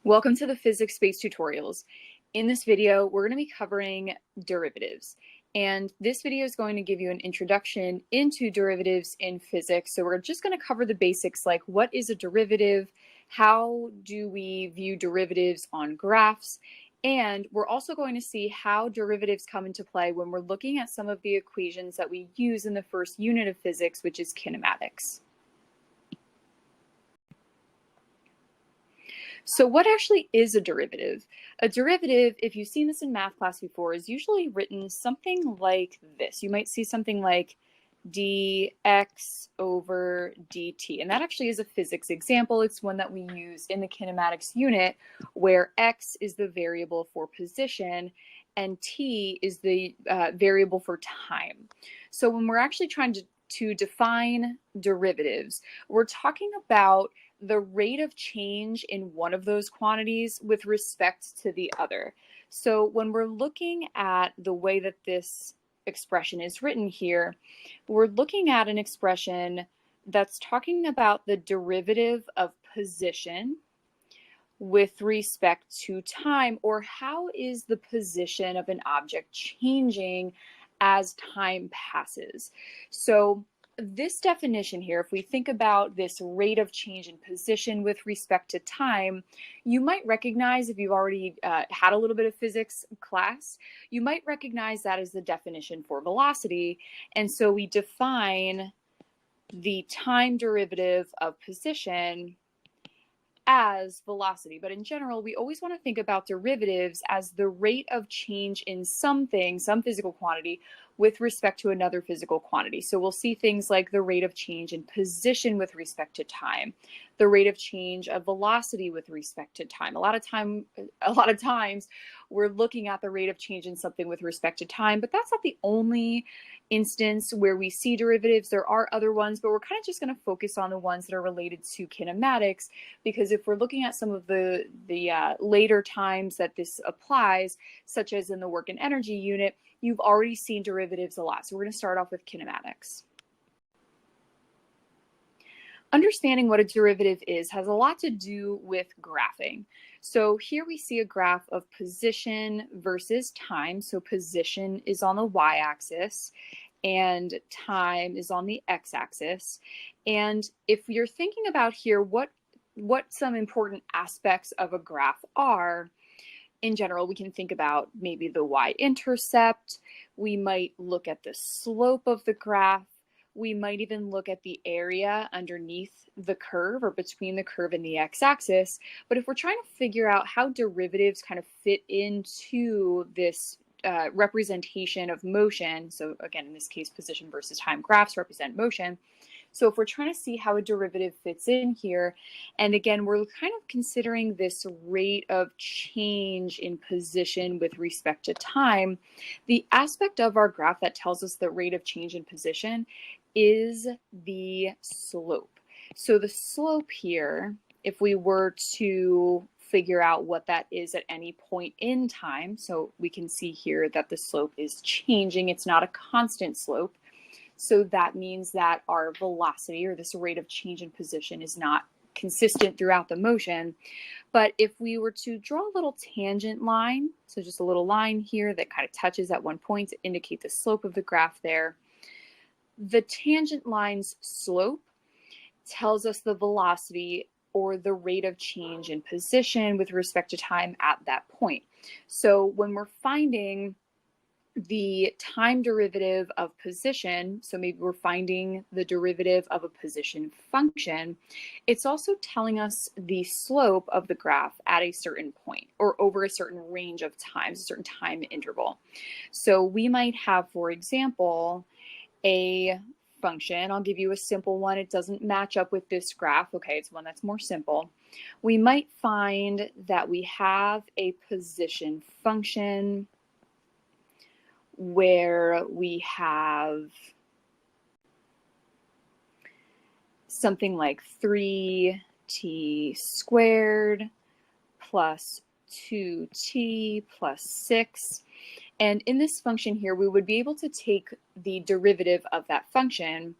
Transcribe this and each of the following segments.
Welcome to the physics-based tutorials. In this video, we're going to be covering derivatives. And this video is going to give you an introduction into derivatives in physics. So we're just going to cover the basics like what is a derivative, how do we view derivatives on graphs, and we're also going to see how derivatives come into play when we're looking at some of the equations that we use in the first unit of physics, which is kinematics. So what actually is a derivative? A derivative, if you've seen this in math class before, is usually written something like this. You might see something like dx over dt, and that actually is a physics example. It's one that we use in the kinematics unit where x is the variable for position and t is the variable for time. So when we're actually trying to define derivatives, we're talking about the rate of change in one of those quantities with respect to the other. So when we're looking at the way that this expression is written here, we're looking at an expression that's talking about the derivative of position with respect to time, or how is the position of an object changing as time passes. So this definition here, if we think about this rate of change in position with respect to time, you might recognize, if you've already had a little bit of physics class, you might recognize that as the definition for velocity. And so we define the time derivative of position as velocity. But in general, we always want to think about derivatives as the rate of change in something, some physical quantity, with respect to another physical quantity. So we'll see things like the rate of change in position with respect to time, the rate of change of velocity with respect to time. A lot of times we're looking at the rate of change in something with respect to time, but that's not the only instance where we see derivatives. There are other ones, but we're kind of just going to focus on the ones that are related to kinematics, because if we're looking at some of the later times that this applies, such as in the work and energy unit, you've already seen derivatives a lot. So we're going to start off with kinematics. Understanding what a derivative is has a lot to do with graphing. So here we see a graph of position versus time. So position is on the y-axis and time is on the x-axis. And if you're thinking about here what some important aspects of a graph are, in general, we can think about maybe the y-intercept. We might look at the slope of the graph. We might even look at the area underneath the curve or between the curve and the x-axis. But if we're trying to figure out how derivatives kind of fit into this representation of motion, so again, in this case, position versus time graphs represent motion. So if we're trying to see how a derivative fits in here, and again, we're kind of considering this rate of change in position with respect to time, the aspect of our graph that tells us the rate of change in position is the slope. So the slope here, if we were to figure out what that is at any point in time, so we can see here that the slope is changing. It's not a constant slope. So that means that our velocity, or this rate of change in position, is not consistent throughout the motion. But if we were to draw a little tangent line, so just a little line here that kind of touches at one point to indicate the slope of the graph there, the tangent line's slope tells us the velocity or the rate of change in position with respect to time at that point. So when we're finding the time derivative of position, so maybe we're finding the derivative of a position function, it's also telling us the slope of the graph at a certain point or over a certain range of times, a certain time interval. So we might have, for example, a function. I'll give you a simple one. It doesn't match up with this graph. Okay, it's one that's more simple. We might find that we have a position function where we have something like 3t squared plus 2t plus 6. And in this function here, we would be able to take the derivative of that function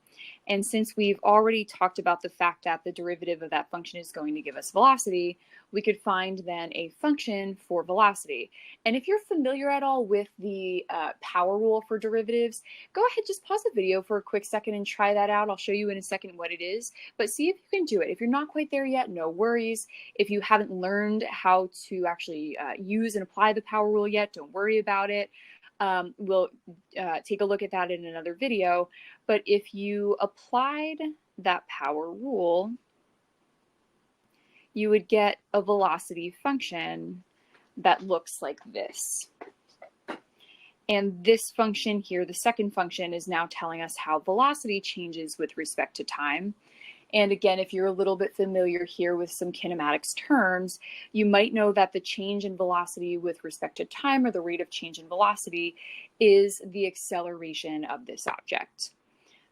And since we've already talked about the fact that the derivative of that function is going to give us velocity, we could find then a function for velocity. And if you're familiar at all with the power rule for derivatives, go ahead, just pause the video for a quick second and try that out. I'll show you in a second what it is, but see if you can do it. If you're not quite there yet, no worries. If you haven't learned how to actually use and apply the power rule yet, don't worry about it. We'll take a look at that in another video. But if you applied that power rule, you would get a velocity function that looks like this. And this function here, the second function, is now telling us how velocity changes with respect to time. And again, if you're a little bit familiar here with some kinematics terms, you might know that the change in velocity with respect to time, or the rate of change in velocity, is the acceleration of this object.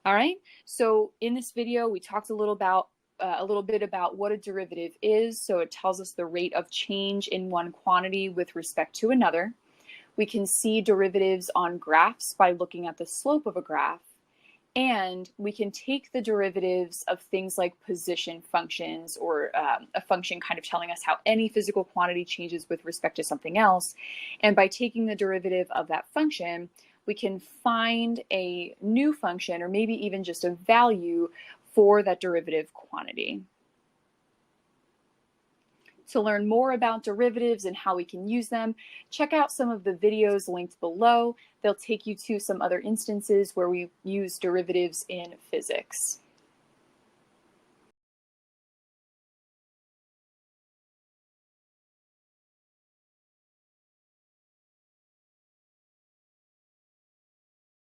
All right, so in this video, we talked a little bit about what a derivative is. So it tells us the rate of change in one quantity with respect to another. We can see derivatives on graphs by looking at the slope of a graph. And we can take the derivatives of things like position functions, or a function kind of telling us how any physical quantity changes with respect to something else. And by taking the derivative of that function, we can find a new function, or maybe even just a value for that derivative quantity. To learn more about derivatives and how we can use them, check out some of the videos linked below. They'll take you to some other instances where we use derivatives in physics.